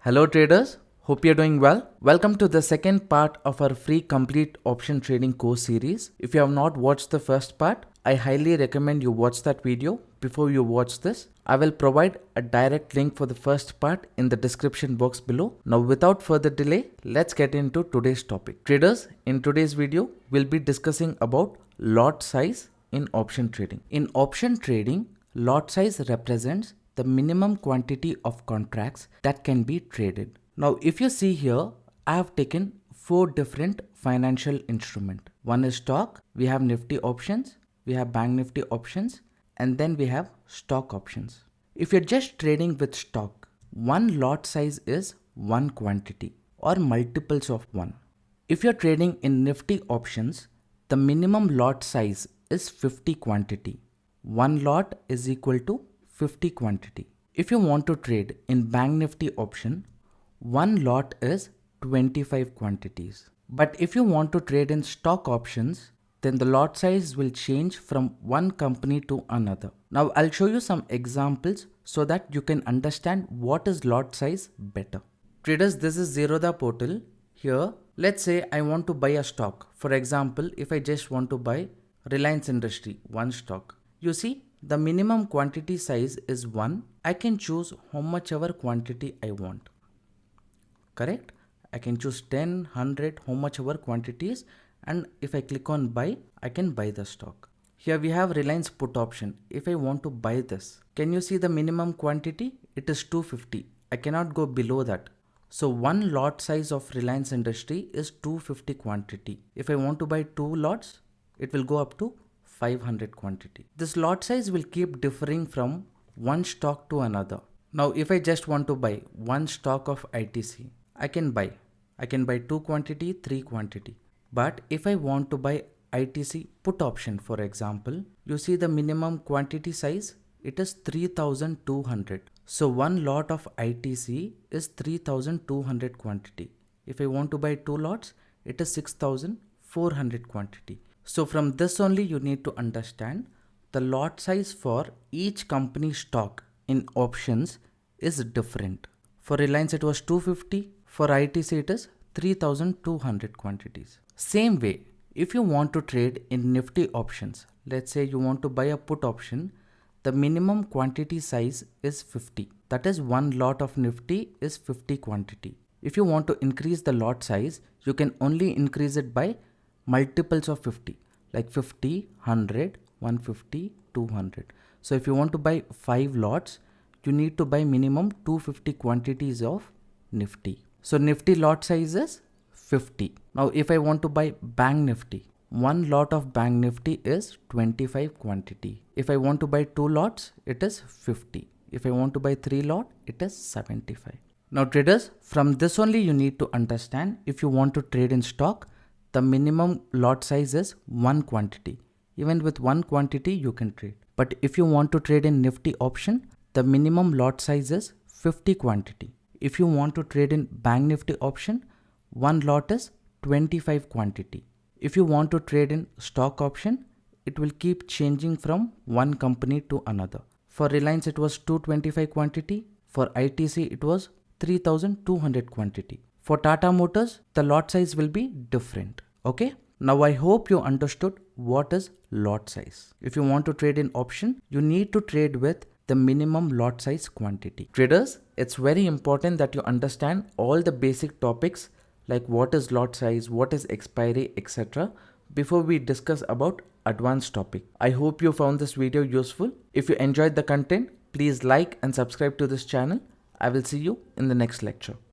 Hello traders, hope you're doing well. Welcome to the second part of our free complete option trading course series. If you have not watched the first part, I highly recommend you watch that video before you watch this. I will provide a direct link for the first part in the description box below. Now without further delay, let's get into today's topic. Traders, in today's video, we'll be discussing about lot size in option trading. In option trading, lot size represents the minimum quantity of contracts that can be traded. Now, if you see here, I have taken 4 different financial instruments. One is stock, we have Nifty options, we have Bank Nifty options, and then we have stock options. If you're just trading with stock, one lot size is one quantity or multiples of one. If you're trading in Nifty options, the minimum lot size is 50 quantity. One lot is equal to 50 quantity. If you want to trade in Bank Nifty option, one lot is 25 quantities. But if you want to trade in stock options, then the lot size will change from one company to another. Now I'll show you some examples so that you can understand what is lot size better. Traders, this is Zerodha portal. Here, let's say I want to buy a stock. For example, if I just want to buy Reliance Industry, one stock. You see, the minimum quantity size is 1. I can choose how much ever quantity I want. Correct? I can choose 10, 100, how much ever quantities, and if I click on buy, I can buy the stock. Here we have Reliance put option. If I want to buy this, can you see the minimum quantity? It is 250. I cannot go below that. So one lot size of Reliance Industry is 250 quantity. If I want to buy 2 lots, it will go up to 500 quantity. This lot size will keep differing from one stock to another. Now if I just want to buy one stock of ITC, I can buy 2 quantity, 3 quantity. But if I want to buy ITC put option, for example, you see the minimum quantity size, it is 3200. So one lot of ITC is 3200 quantity. If I want to buy 2 lots, it is 6400 quantity. So from this only you need to understand the lot size for each company stock in options is different. For Reliance it was 250, for ITC it is 3200 quantities. Same way, if you want to trade in Nifty options, let's say you want to buy a put option, the minimum quantity size is 50. That is one lot of Nifty is 50 quantity. If you want to increase the lot size, you can only increase it by multiples of 50, like 50, 100, 150, 200. So if you want to buy 5 lots, you need to buy minimum 250 quantities of Nifty. So Nifty lot size is 50. Now if I want to buy Bank Nifty, one lot of Bank Nifty is 25 quantity. If I want to buy 2 lots, it is 50. If I want to buy 3 lot, it is 75. Now traders, from this only you need to understand if you want to trade in stock, the minimum lot size is one quantity. Even with one quantity you can trade. But if you want to trade in Nifty option, the minimum lot size is 50 quantity. If you want to trade in Bank Nifty option, one lot is 25 quantity. If you want to trade in stock option, it will keep changing from one company to another. For Reliance it was 225 quantity. For ITC it was 3200 quantity. For Tata Motors, the lot size will be different. Okay. Now I hope you understood what is lot size. If you want to trade in option, you need to trade with the minimum lot size quantity. Traders, it's very important that you understand all the basic topics like what is lot size, what is expiry, etc. before we discuss about advanced topic. I hope you found this video useful. If you enjoyed the content, please like and subscribe to this channel. I will see you in the next lecture.